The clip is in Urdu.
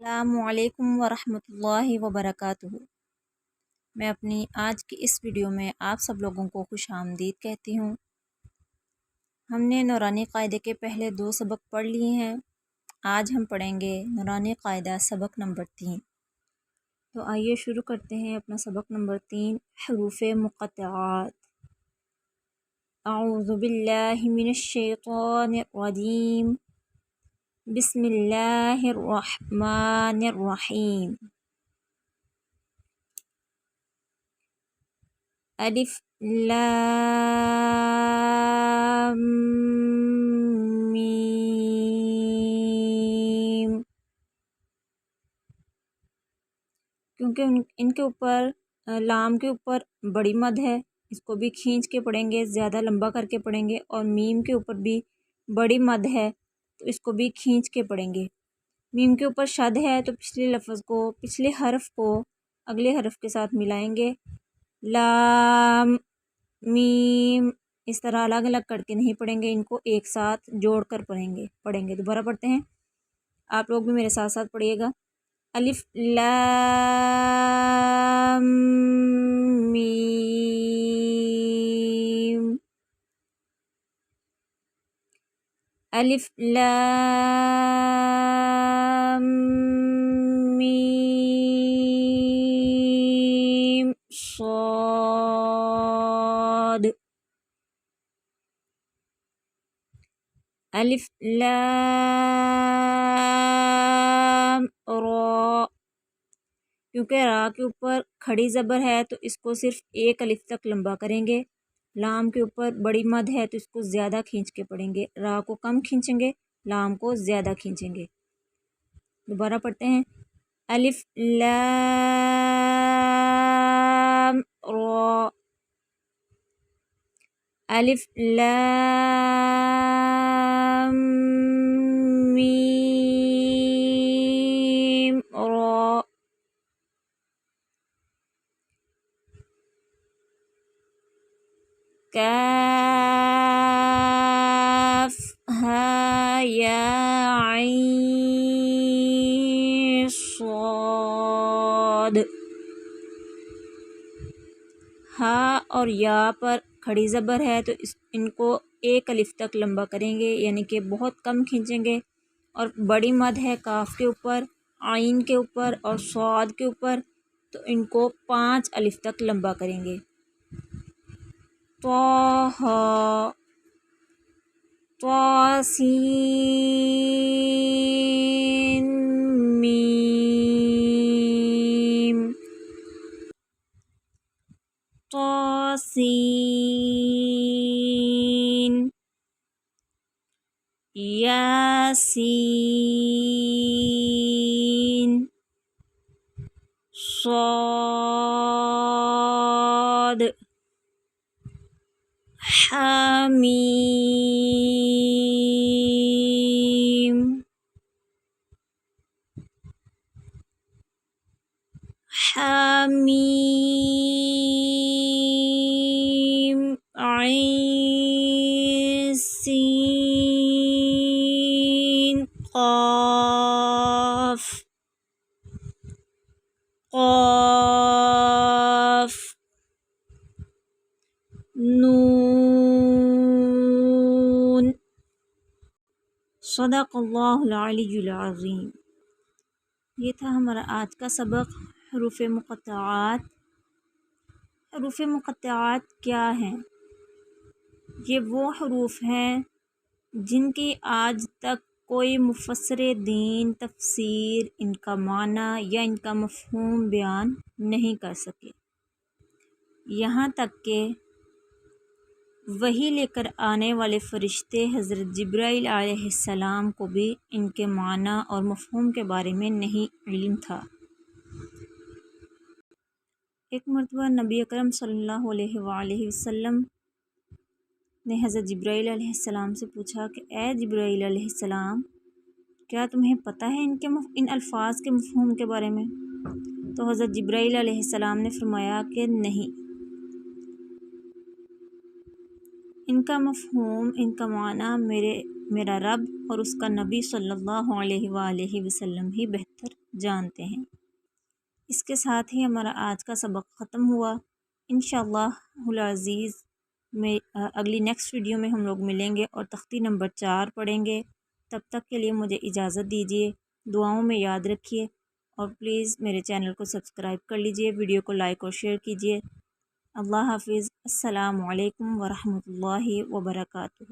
السلام علیکم ورحمۃ اللہ وبرکاتہ۔ میں اپنی آج کی اس ویڈیو میں آپ سب لوگوں کو خوش آمدید کہتی ہوں۔ ہم نے نورانی قاعدے کے پہلے 2 سبق پڑھ لیے ہیں۔ آج ہم پڑھیں گے نورانی قاعدہ سبق نمبر 3۔ تو آئیے شروع کرتے ہیں اپنا سبق نمبر 3، حروف مقطعات۔ اعوذ باللہ من الشیطان الرجیم، بسم اللہ الرحمن الرحیم۔ الف لام میم۔ کیونکہ ان کے اوپر لام کے اوپر بڑی مد ہے، اس کو بھی کھینچ کے پڑھیں گے، زیادہ لمبا کر کے پڑھیں گے، اور میم کے اوپر بھی بڑی مد ہے تو اس کو بھی کھینچ کے پڑھیں گے۔ میم کے اوپر شد ہے تو پچھلے حرف کو اگلے حرف کے ساتھ ملائیں گے، لام میم، اس طرح الگ الگ کر کے نہیں پڑھیں گے، ان کو ایک ساتھ جوڑ کر پڑھیں گے۔ دوبارہ پڑھتے ہیں، آپ لوگ بھی میرے ساتھ ساتھ پڑھیے گا۔ الف لام میم، الف لام میم صاد، الف لام را۔ کیونکہ را کے اوپر کھڑی زبر ہے تو اس کو صرف ایک الف تک لمبا کریں گے، لام کے اوپر بڑی مد ہے تو اس کو زیادہ کھینچ کے پڑھیں گے، را کو کم کھینچیں گے، لام کو زیادہ کھینچیں گے۔ دوبارہ پڑھتے ہیں، الف لام را، الف لام میم را، کاف ہا یا عین صاد۔ ہا اور یا پر کھڑی زبر ہے تو ان کو ایک الف تک لمبا کریں گے، یعنی کہ بہت کم کھینچیں گے، اور بڑی مد ہے کاف کے اوپر، عین کے اوپر اور صاد کے اوپر، تو ان کو 5 الف تک لمبا کریں گے۔ طٰ طاسین میم، طاسین، یاسین، صاد، حامیم، حامیم، عین سین قاف، قاف، نون۔ صدق اللہ العلی العظیم۔ یہ تھا ہمارا آج کا سبق، حروف مقطعات۔ حروف مقطعات کیا ہیں؟ یہ وہ حروف ہیں جن کی آج تک کوئی مفسر دین تفسیر ان کا معنی یا ان کا مفہوم بیان نہیں کر سکے، یہاں تک کہ وحی لے کر آنے والے فرشتے حضرت جبرائیل علیہ السلام کو بھی ان کے معنی اور مفہوم کے بارے میں نہیں علم تھا۔ ایک مرتبہ نبی اکرم صلی اللہ علیہ وآلہ وسلم نے حضرت جبرائیل علیہ السلام سے پوچھا کہ اے جبرائیل علیہ السلام، کیا تمہیں پتہ ہے ان الفاظ کے مفہوم کے بارے میں؟ تو حضرت جبرائیل علیہ السلام نے فرمایا کہ نہیں، ان کا مفہوم، ان کا معنی میرا رب اور اس کا نبی صلی اللہ علیہ وآلہ وسلم ہی بہتر جانتے ہیں۔ اس کے ساتھ ہی ہمارا آج کا سبق ختم ہوا۔ انشاءاللہ العزیز میں اگلی نیکسٹ ویڈیو میں ہم لوگ ملیں گے اور تختی نمبر 4 پڑھیں گے۔ تب تک کے لیے مجھے اجازت دیجیے، دعاؤں میں یاد رکھیے اور پلیز میرے چینل کو سبسکرائب کر لیجیے، ویڈیو کو لائک اور شیئر کیجیے۔ اللہ حافظ۔ السلام علیکم ورحمۃ اللہ وبرکاتہ۔